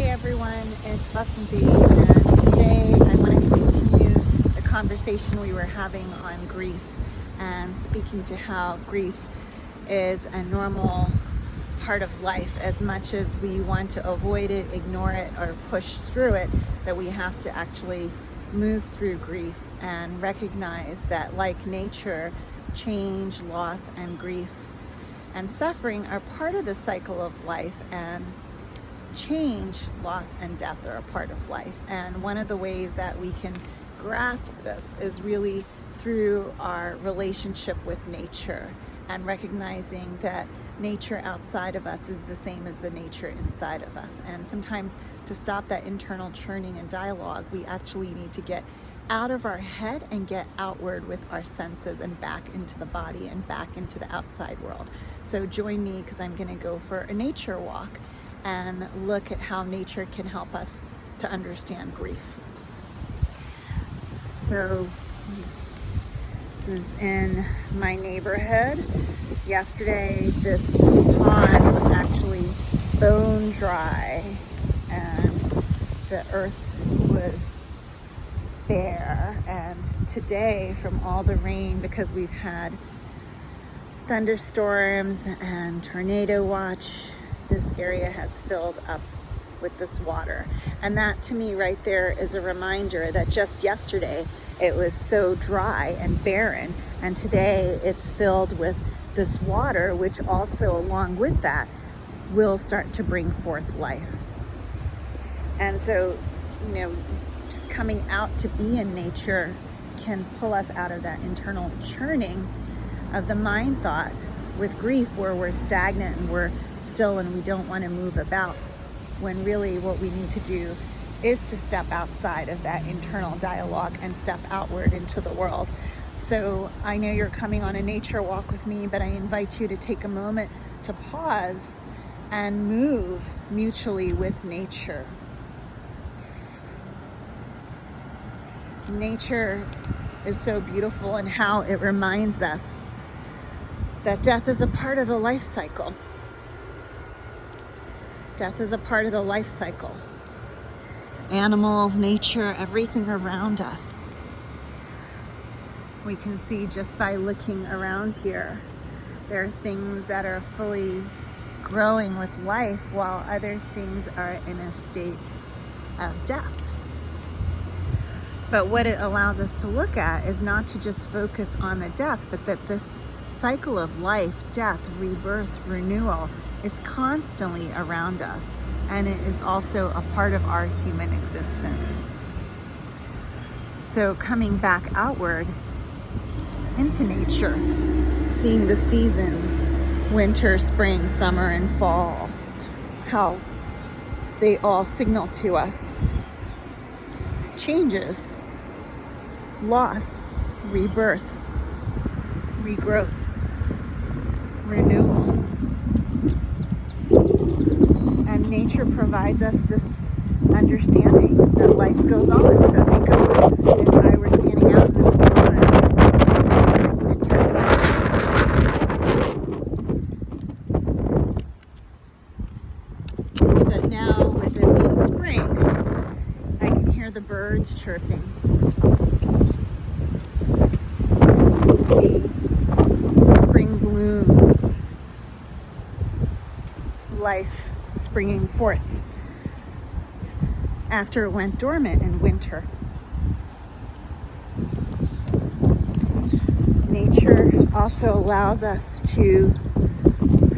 everyone, it's Vasanthi, and today I wanted to continue the conversation we were having on grief and speaking to how grief is a normal part of life. As much as we want to avoid it, ignore it, or push through it, that we have to actually move through grief and recognize that, like nature, change, loss, and grief and suffering are part of the cycle of life, and change, loss, and death are a part of life. And one of the ways that we can grasp this is really through our relationship with nature and recognizing that nature outside of us is the same as the nature inside of us. And sometimes to stop that internal churning and dialogue, we actually need to get out of our head and get outward with our senses and back into the body and back into the outside world. So join me, because I'm going to go for a nature walk and look at how nature can help us to understand grief. So this is in my neighborhood. Yesterday this pond was actually bone dry and the earth was bare, and today, from all the rain, because we've had thunderstorms and tornado watch, this area has filled up with this water. And that, to me, right there is a reminder that just yesterday it was so dry and barren, and today it's filled with this water, which also, along with that, will start to bring forth life. And so, just coming out to be in nature can pull us out of that internal churning of the mind thought with grief, where we're stagnant and we're still and we don't want to move about, when really what we need to do is to step outside of that internal dialogue and step outward into the world. So I know you're coming on a nature walk with me, but I invite you to take a moment to pause and move mutually with nature. Nature is so beautiful in how it reminds us that death is a part of the life cycle. Death is a part of the life cycle. Animals, nature, everything around us. We can see just by looking around here, there are things that are fully growing with life, while other things are in a state of death. But what it allows us to look at is not to just focus on the death, but that this cycle of life, death, rebirth, renewal is constantly around us, and it is also a part of our human existence. So coming back outward into nature, seeing the seasons, winter, spring, summer, and fall, how they all signal to us changes, loss, rebirth, regrowth, renewal. And nature provides us this understanding that life goes on. So think of if I were standing out in this pond and turned to my eyes, that now, with it being spring, I can hear the birds chirping. See spring blooms, life springing forth after it went dormant in winter. Nature also allows us to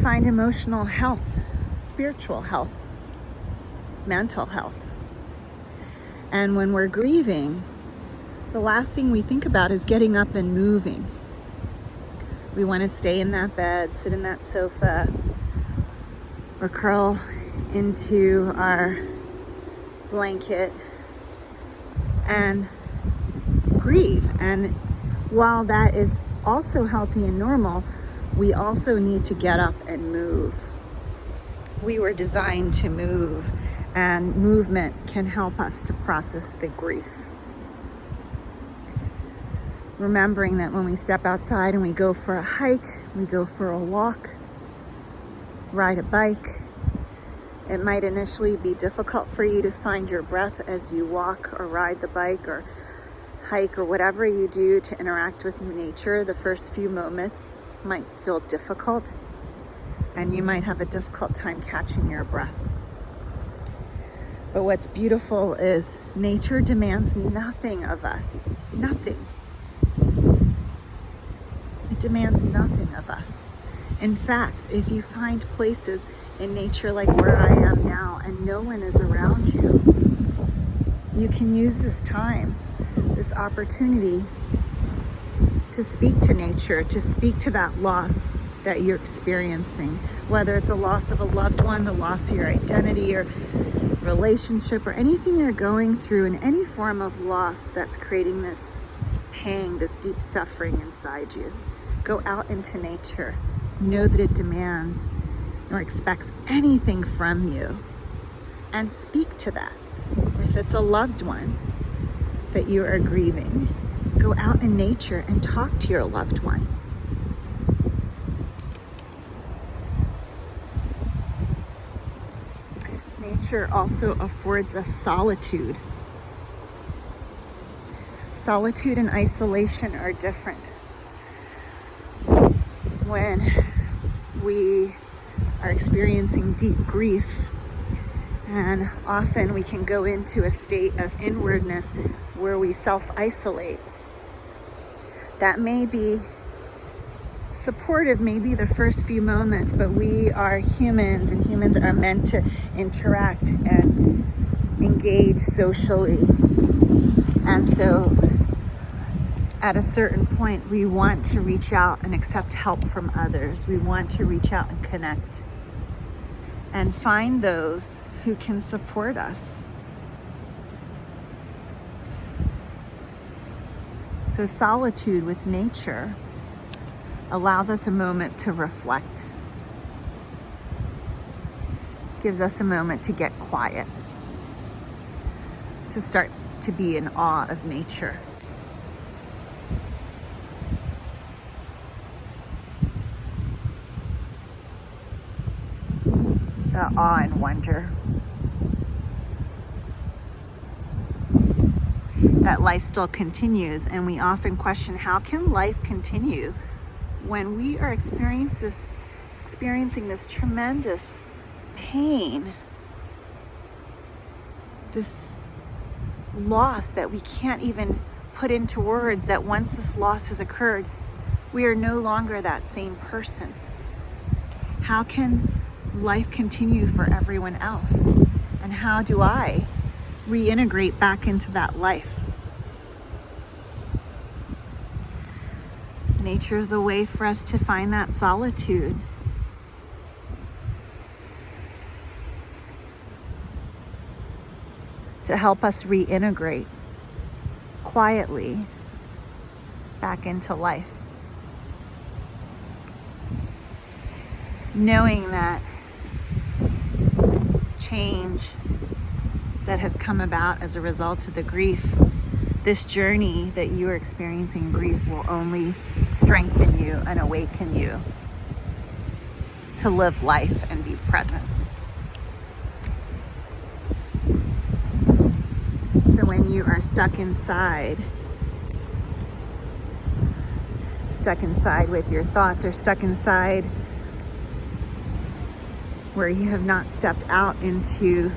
find emotional health, spiritual health, mental health. And when we're grieving, the last thing we think about is getting up and moving. We want to stay in that bed, sit in that sofa, or curl into our blanket and grieve. And while that is also healthy and normal, we also need to get up and move. We were designed to move, and movement can help us to process the grief. Remembering that when we step outside and we go for a hike, we go for a walk, ride a bike, It might initially be difficult for you to find your breath as you walk or ride the bike or hike or whatever you do to interact with nature. The first few moments might feel difficult, and you might have a difficult time catching your breath. But what's beautiful is nature demands nothing of us. Nothing. It demands nothing of us. In fact, if you find places in nature like where I am now and no one is around you, you can use this time, this opportunity to speak to nature, to speak to that loss that you're experiencing, whether it's a loss of a loved one, the loss of your identity or relationship, or anything you're going through in any form of loss that's creating this pang, this deep suffering inside you. Go out into nature. Know that it demands nor expects anything from you, and speak to that. If it's a loved one that you are grieving, go out in nature and talk to your loved one. Nature also affords us solitude. Solitude and isolation are different. When we are experiencing deep grief, and often we can go into a state of inwardness where we self-isolate. That may be supportive, maybe the first few moments, but we are humans, and humans are meant to interact and engage socially. And so at a certain point, we want to reach out and accept help from others. We want to reach out and connect and find those who can support us. So solitude with nature allows us a moment to reflect, gives us a moment to get quiet, to start to be in awe of nature. The awe and wonder that life still continues, and we often question, how can life continue when we are experiencing this tremendous pain, this loss that we can't even put into words, that once this loss has occurred, we are no longer that same person. How can life continue for everyone else? And how do I reintegrate back into that life? Nature is a way for us to find that solitude. To help us reintegrate quietly back into life. Knowing that change that has come about as a result of the grief, this journey that you are experiencing in grief, will only strengthen you and awaken you to live life and be present. So when you are stuck inside with your thoughts, or stuck inside where you have not stepped out into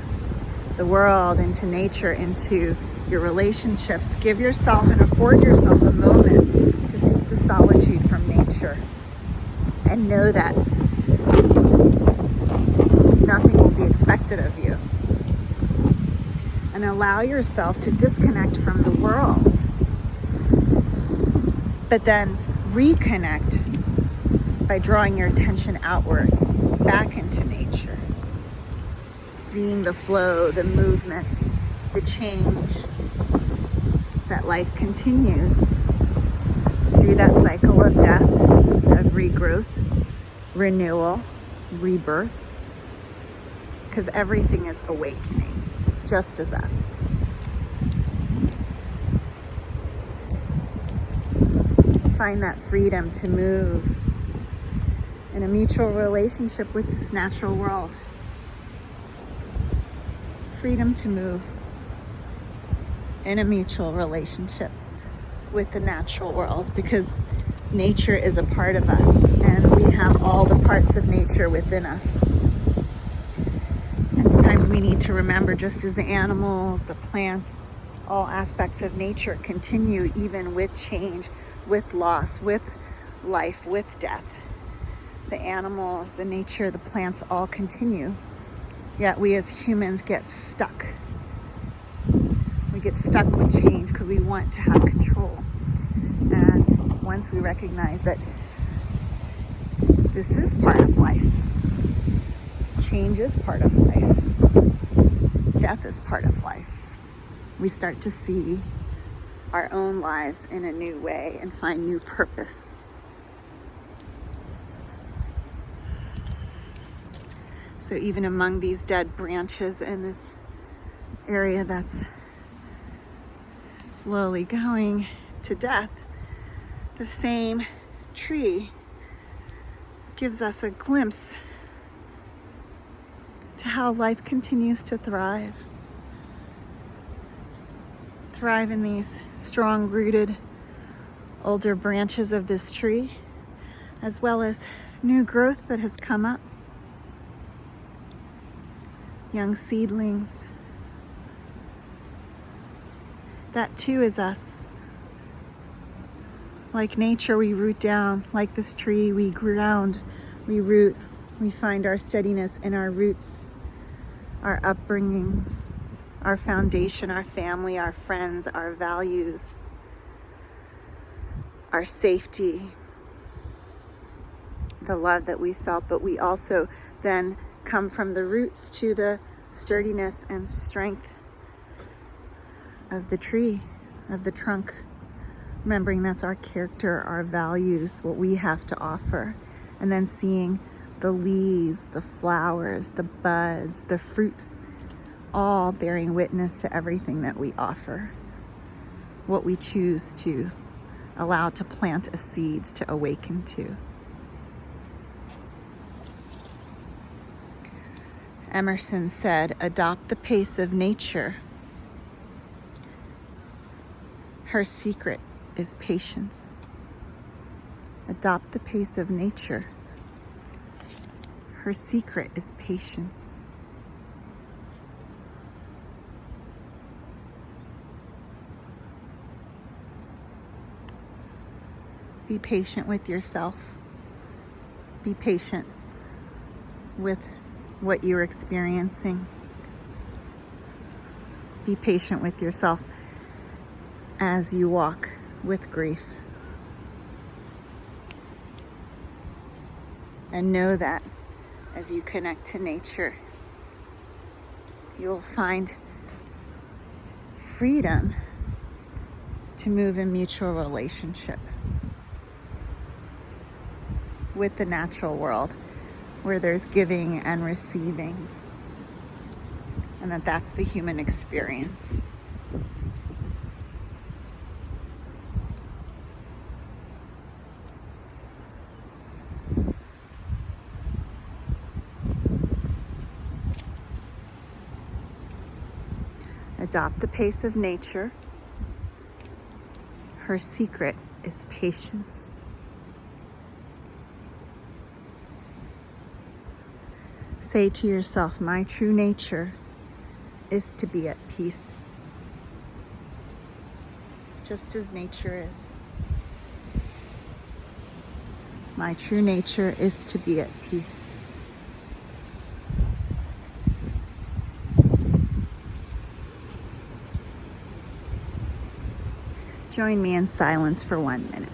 the world, into nature, into your relationships, give yourself and afford yourself a moment to seek the solitude from nature, and know that nothing will be expected of you. And allow yourself to disconnect from the world, but then reconnect by drawing your attention outward, back into nature, seeing the flow, the movement, the change, that life continues through that cycle of death, of regrowth, renewal, rebirth, because everything is awakening, just as us. Find that freedom to move in a mutual relationship with this natural world. freedom to move in a mutual relationship with the natural world, because nature is a part of us and we have all the parts of nature within us. And sometimes we need to remember, just as the animals, the plants, all aspects of nature continue even with change, with loss, with life, with death. The animals, the nature, the plants all continue. Yet we as humans get stuck. We get stuck with change because we want to have control. And once we recognize that this is part of life, change is part of life, death is part of life, we start to see our own lives in a new way and find new purpose. So even among these dead branches in this area that's slowly going to death, the same tree gives us a glimpse to how life continues to thrive. Thrive in these strong-rooted older branches of this tree, as well as new growth that has come up. Young seedlings. That too is us. Like nature, we root down. Like this tree, we ground, we root. We find our steadiness in our roots, our upbringings, our foundation, our family, our friends, our values, our safety, the love that we felt, but we also then come from the roots to the sturdiness and strength of the tree, of the trunk. Remembering that's our character, our values, what we have to offer. And then seeing the leaves, the flowers, the buds, the fruits, all bearing witness to everything that we offer. What we choose to allow to plant as seeds to awaken to. Emerson said, "Adopt the pace of nature. Her secret is patience." Adopt the pace of nature. Her secret is patience. Be patient with yourself. Be patient with what you're experiencing. Be patient with yourself as you walk with grief. And know that as you connect to nature, you'll find freedom to move in mutual relationship with the natural world, where there's giving and receiving, and that's the human experience. Adopt the pace of nature. Her secret is patience. Say to yourself, my true nature is to be at peace, just as nature is. My true nature is to be at peace. Join me in silence for 1 minute.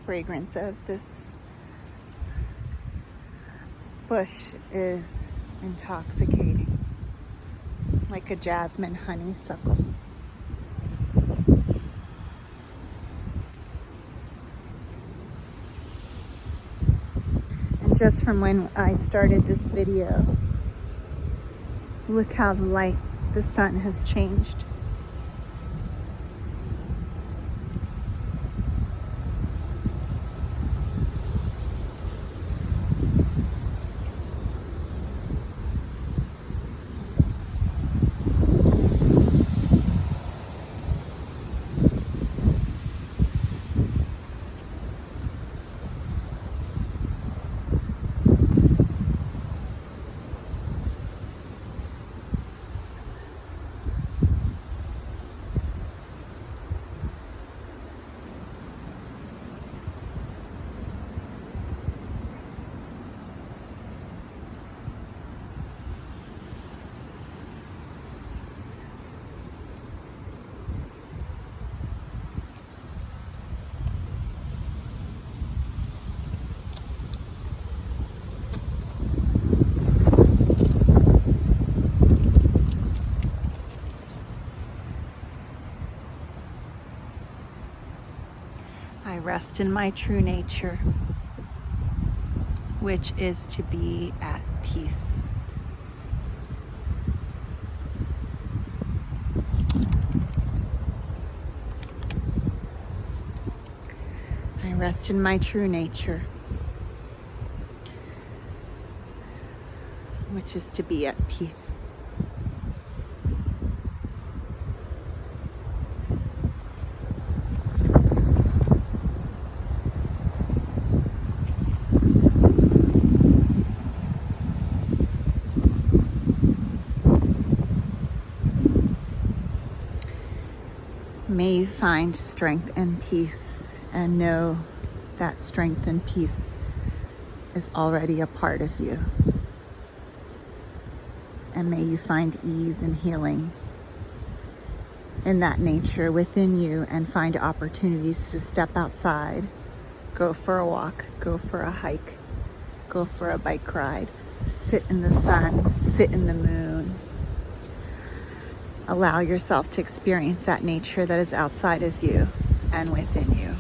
fragrance of this bush is intoxicating, like a jasmine honeysuckle. And just from when I started this video, look how the light, the sun has changed. I rest in my true nature, which is to be at peace. I rest in my true nature, which is to be at peace. May you find strength and peace, and know that strength and peace is already a part of you. And may you find ease and healing in that nature within you, and find opportunities to step outside, go for a walk, go for a hike, go for a bike ride, sit in the sun, sit in the moon. Allow yourself to experience that nature that is outside of you and within you.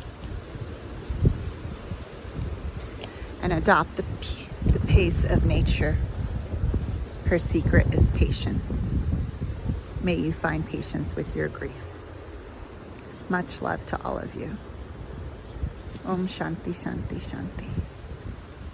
And adopt the pace of nature. Her secret is patience. May you find patience with your grief. Much love to all of you. Om Shanti Shanti Shanti.